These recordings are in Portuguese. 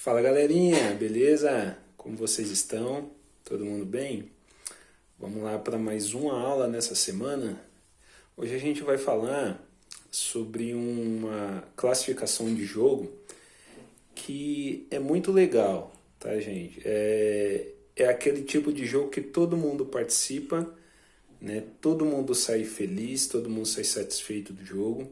Fala galerinha, beleza? Como vocês estão? Todo mundo bem? Vamos lá para mais uma aula nessa semana. Hoje a gente vai falar sobre uma classificação de jogo que é muito legal, tá, gente? É aquele tipo de jogo que todo mundo participa, né? Todo mundo sai feliz, todo mundo sai satisfeito do jogo.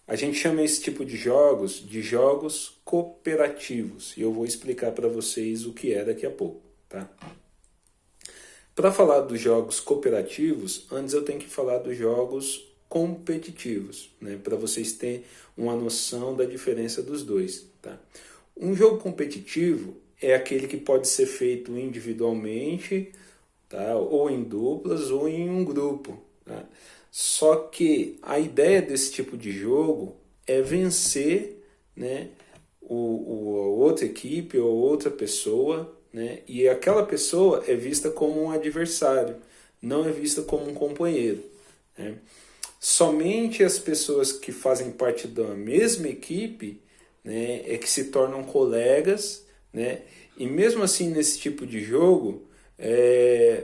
A gente chama esse tipo de jogos cooperativos e eu vou explicar para vocês o que é daqui a pouco, tá? Para falar dos jogos cooperativos, antes eu tenho que falar dos jogos competitivos, né? Para vocês terem uma noção da diferença dos dois, tá? Um jogo competitivo é aquele que pode ser feito individualmente, tá? Ou em duplas ou em um grupo, tá? Só que a ideia desse tipo de jogo é vencer, né, a outra equipe ou outra pessoa, né, e aquela pessoa é vista como um adversário, não é vista como um companheiro, né. Somente as pessoas que fazem parte da mesma equipe, né, é que se tornam colegas, né, e mesmo assim nesse tipo de jogo,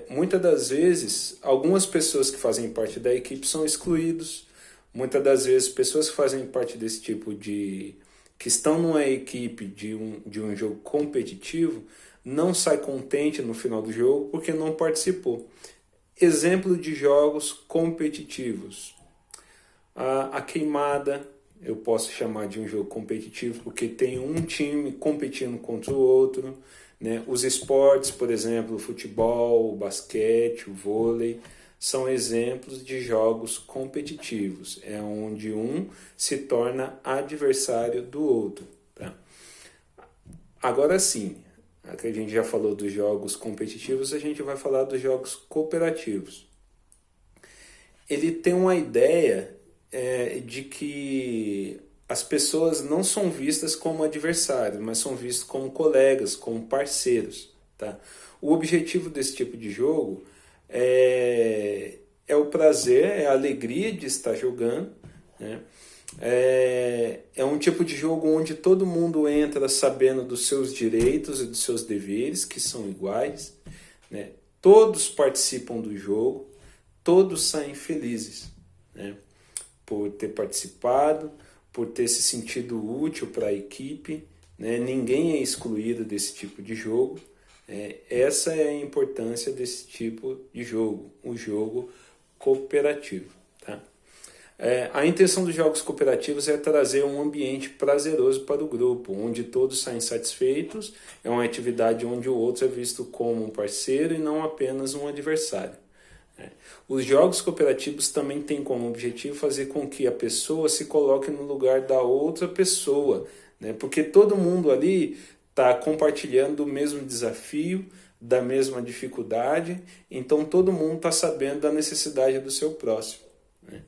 muitas das vezes, algumas pessoas que fazem parte da equipe são excluídos. Muitas das vezes, pessoas que fazem parte desse tipo de... que estão numa equipe de um jogo competitivo, não sai contente no final do jogo porque não participou. Exemplo de jogos competitivos. A queimada, eu posso chamar de um jogo competitivo porque tem um time competindo contra o outro, né? Os esportes, por exemplo, o futebol, o basquete, o vôlei, são exemplos de jogos competitivos. É onde um se torna adversário do outro. Tá? Agora sim, que a gente já falou dos jogos competitivos, a gente vai falar dos jogos cooperativos. Ele tem uma ideia de que as pessoas não são vistas como adversários, mas são vistas como colegas, como parceiros. Tá? O objetivo desse tipo de jogo é o prazer, é a alegria de estar jogando. Né? É um tipo de jogo onde todo mundo entra sabendo dos seus direitos e dos seus deveres, que são iguais. Né? Todos participam do jogo, todos saem felizes, né? Por ter participado, por ter se sentido útil para a equipe, né? Ninguém é excluído desse tipo de jogo. Essa é a importância desse tipo de jogo, um jogo cooperativo. Tá? A intenção dos jogos cooperativos é trazer um ambiente prazeroso para o grupo, onde todos saem satisfeitos, é uma atividade onde o outro é visto como um parceiro e não apenas um adversário. Os jogos cooperativos também têm como objetivo fazer com que a pessoa se coloque no lugar da outra pessoa, né? Porque todo mundo ali está compartilhando o mesmo desafio, da mesma dificuldade, então todo mundo está sabendo da necessidade do seu próximo. Né?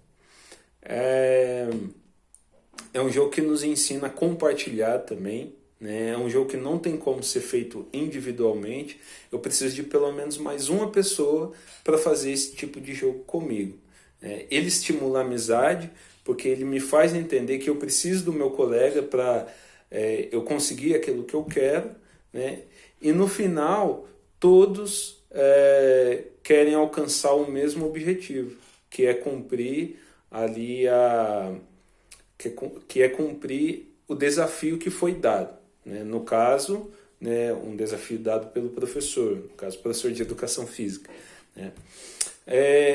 É um jogo que nos ensina a compartilhar também. É um jogo que não tem como ser feito individualmente. Eu preciso de pelo menos mais uma pessoa para fazer esse tipo de jogo comigo. Ele estimula a amizade, porque ele me faz entender que eu preciso do meu colega para eu conseguir aquilo que eu quero. Né? E no final, todos querem alcançar o mesmo objetivo, que é cumprir ali que é cumprir o desafio que foi dado. Né? No caso, né, um desafio dado pelo professor, no caso, professor de educação física. Né?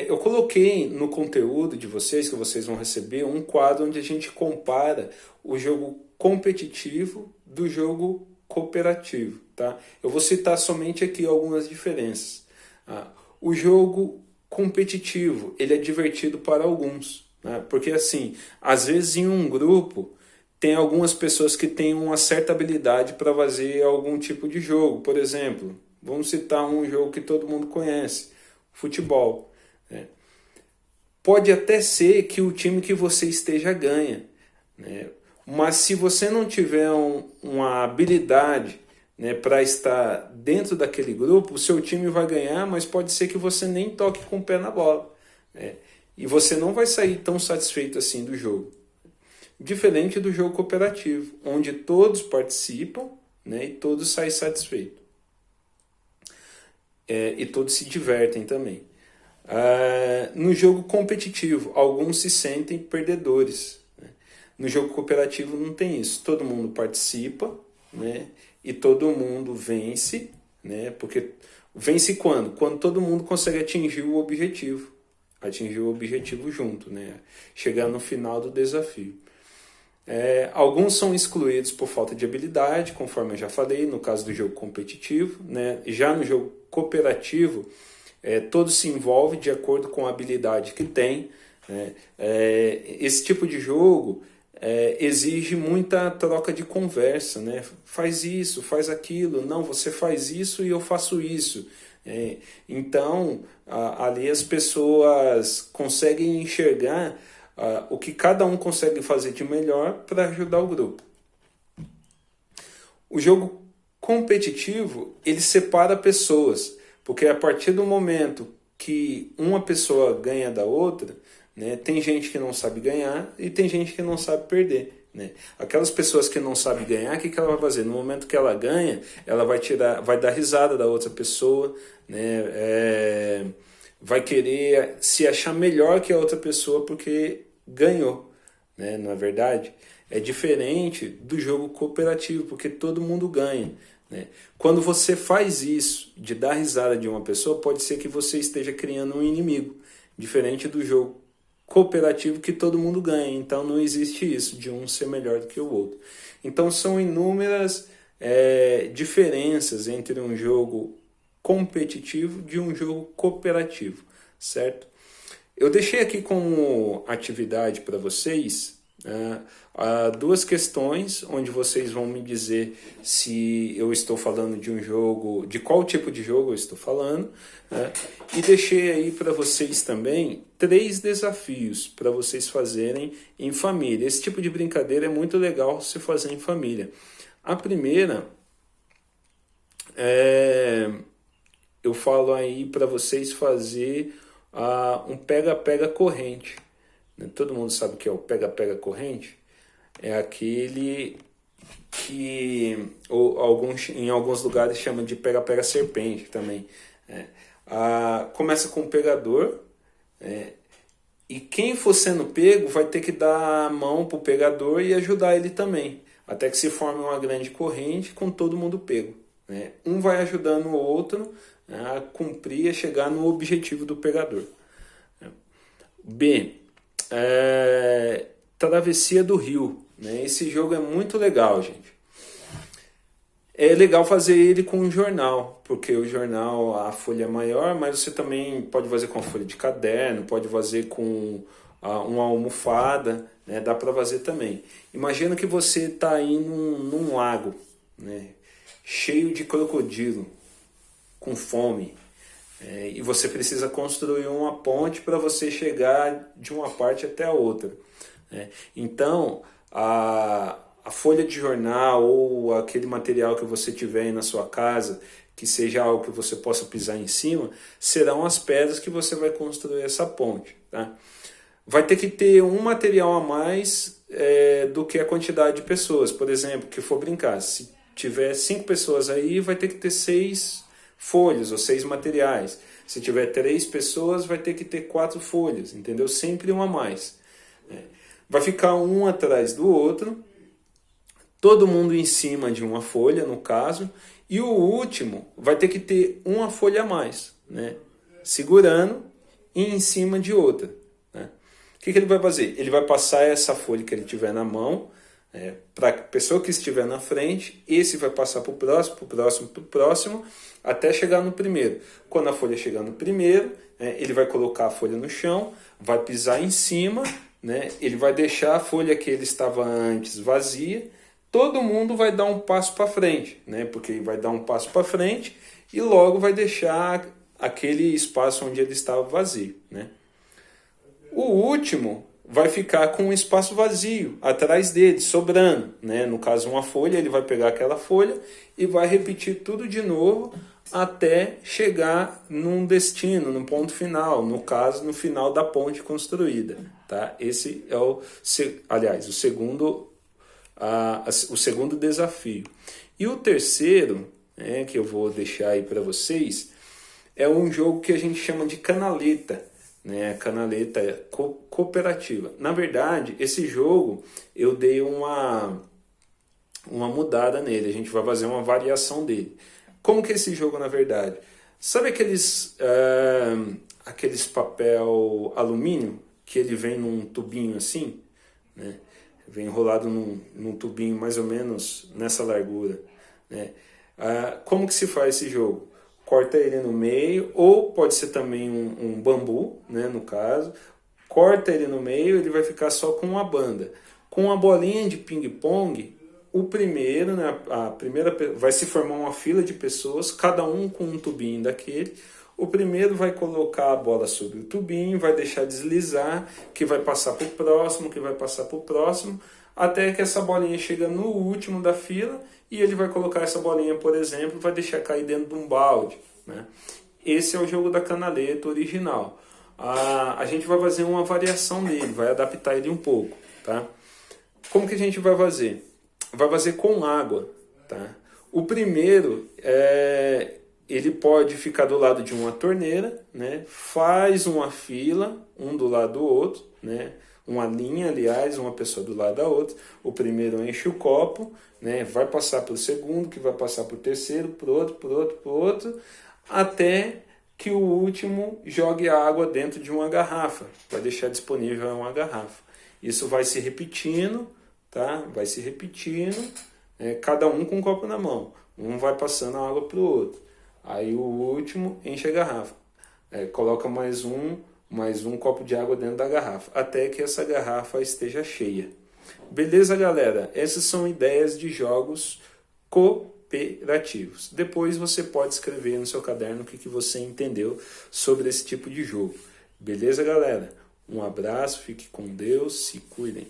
Eu coloquei no conteúdo de vocês, que vocês vão receber, um quadro onde a gente compara o jogo competitivo do jogo cooperativo. Tá? Eu vou citar somente aqui algumas diferenças. O jogo competitivo, ele é divertido para alguns. Né? Porque, assim, às vezes em um grupo, tem algumas pessoas que têm uma certa habilidade para fazer algum tipo de jogo. Por exemplo, vamos citar um jogo que todo mundo conhece, futebol. Né? Pode até ser que o time que você esteja ganha. Né? Mas se você não tiver uma habilidade, né, para estar dentro daquele grupo, o seu time vai ganhar, mas pode ser que você nem toque com o pé na bola. Né? E você não vai sair tão satisfeito assim do jogo. diferente do jogo cooperativo, onde todos participam, né, e todos saem satisfeitos. E todos se divertem também. No jogo competitivo, alguns se sentem perdedores, né? No jogo cooperativo não tem isso. Todo mundo participa, né? E todo mundo vence, né? Porque vence quando? Quando todo mundo consegue atingir o objetivo. Atingir o objetivo junto, né? Chegar no final do desafio. Alguns são excluídos por falta de habilidade, conforme eu já falei, no caso do jogo competitivo, né? Já no jogo cooperativo, todos se envolvem de acordo com a habilidade que tem, né? Esse tipo de jogo exige muita troca de conversa, né? Faz isso, faz aquilo, não, você faz isso e eu faço isso. Então, ali as pessoas conseguem enxergar o que cada um consegue fazer de melhor para ajudar o grupo. O jogo competitivo, ele separa pessoas, porque a partir do momento que uma pessoa ganha da outra, né, tem gente que não sabe ganhar e tem gente que não sabe perder, né? Aquelas pessoas que não sabem ganhar, o que ela vai fazer? No momento que ela ganha, ela vai dar risada da outra pessoa, né? Vai querer se achar melhor que a outra pessoa porque ganhou, né? Na verdade, é diferente do jogo cooperativo, porque todo mundo ganha, né? Quando você faz isso, de dar risada de uma pessoa, pode ser que você esteja criando um inimigo, diferente do jogo cooperativo que todo mundo ganha. Então não existe isso, de um ser melhor do que o outro. Então são inúmeras diferenças entre um jogo competitivo de um jogo cooperativo, certo? Eu deixei aqui como atividade para vocês duas questões onde vocês vão me dizer se eu estou falando de um jogo, de qual tipo de jogo eu estou falando, né? E deixei aí para vocês também 3 desafios para vocês fazerem em família. Esse tipo de brincadeira é muito legal se fazer em família. A primeira eu falo aí para vocês fazer um pega-pega corrente. Todo mundo sabe o que é o pega-pega corrente? É aquele que em alguns lugares chamam de pega-pega serpente também. Começa com o pegador, e quem for sendo pego vai ter que dar a mão para o pegador e ajudar ele também, até que se forme uma grande corrente com todo mundo pego, né? Um vai ajudando o outro a cumprir, a chegar no objetivo do pegador. B. Travessia do Rio, né? Esse jogo é muito legal, gente. É legal fazer ele com um jornal, porque o jornal, a folha é maior, mas você também pode fazer com a folha de caderno, pode fazer com uma almofada, né? Dá para fazer também. Imagina que você está aí num lago, né? Cheio de crocodilo, com fome, e você precisa construir uma ponte para você chegar de uma parte até a outra, né? Então, a folha de jornal ou aquele material que você tiver aí na sua casa, que seja algo que você possa pisar em cima, serão as pedras que você vai construir essa ponte, tá? Vai ter que ter um material a mais do que a quantidade de pessoas. Por exemplo, que for brincar, se tiver 5 pessoas aí, vai ter que ter 6 folhas ou 6 materiais. Se tiver 3 pessoas, vai ter que ter 4 folhas, entendeu? Sempre um a mais. Vai ficar um atrás do outro, todo mundo em cima de uma folha, no caso, e o último vai ter que ter uma folha a mais, né? Segurando e em cima de outra, né? O que ele vai fazer? Ele vai passar essa folha que ele tiver na mão para a pessoa que estiver na frente, esse vai passar para o próximo, para o próximo, para o próximo, até chegar no primeiro. Quando a folha chegar no primeiro, ele vai colocar a folha no chão, vai pisar em cima, né? Ele vai deixar a folha que ele estava antes vazia, todo mundo vai dar um passo para frente, né? Porque ele vai dar um passo para frente e logo vai deixar aquele espaço onde ele estava vazio, né? O último vai ficar com um espaço vazio atrás dele, sobrando, né? No caso, uma folha, ele vai pegar aquela folha e vai repetir tudo de novo até chegar num destino, num ponto final, no caso, no final da ponte construída, tá? Esse é aliás, o segundo desafio. E o terceiro, né, que eu vou deixar aí para vocês, é um jogo que a gente chama de canaleta, né? Canaleta cooperativa. Na verdade, esse jogo eu dei uma mudada nele, a gente vai fazer uma variação dele. Como que é esse jogo, na verdade? Sabe aqueles papel alumínio que ele vem num tubinho assim, né? Vem enrolado num tubinho mais ou menos nessa largura, né? Como que se faz esse jogo? Corta ele no meio, ou pode ser também um bambu, né, no caso. Corta ele no meio, ele vai ficar só com uma banda. Com a bolinha de ping-pong, o primeiro, né, vai se formar uma fila de pessoas, cada um com um tubinho daquele. O primeiro vai colocar a bola sobre o tubinho, vai deixar deslizar, que vai passar para o próximo, que vai passar para o próximo, até que essa bolinha chega no último da fila e ele vai colocar essa bolinha, por exemplo, vai deixar cair dentro de um balde, né? Esse é o jogo da canaleta original. A gente vai fazer uma variação dele, vai adaptar ele um pouco, tá? Como que a gente vai fazer? Vai fazer com água, tá? O primeiro ele pode ficar do lado de uma torneira, né? Faz uma fila, um do lado do outro, né? Uma linha, aliás, uma pessoa do lado da outra. O primeiro enche o copo, né? Vai passar para o segundo, que vai passar para o terceiro, para o outro, para o outro, para o outro, até que o último jogue a água dentro de uma garrafa. Vai deixar disponível uma garrafa. Isso vai se repetindo, tá? Vai se repetindo, cada um com um copo na mão. Um vai passando a água para o outro. Aí o último enche a garrafa. Coloca mais um copo de água dentro da garrafa, até que essa garrafa esteja cheia. Beleza, galera? Essas são ideias de jogos cooperativos. Depois você pode escrever no seu caderno o que você entendeu sobre esse tipo de jogo. Beleza, galera? Um abraço, fique com Deus, se cuidem.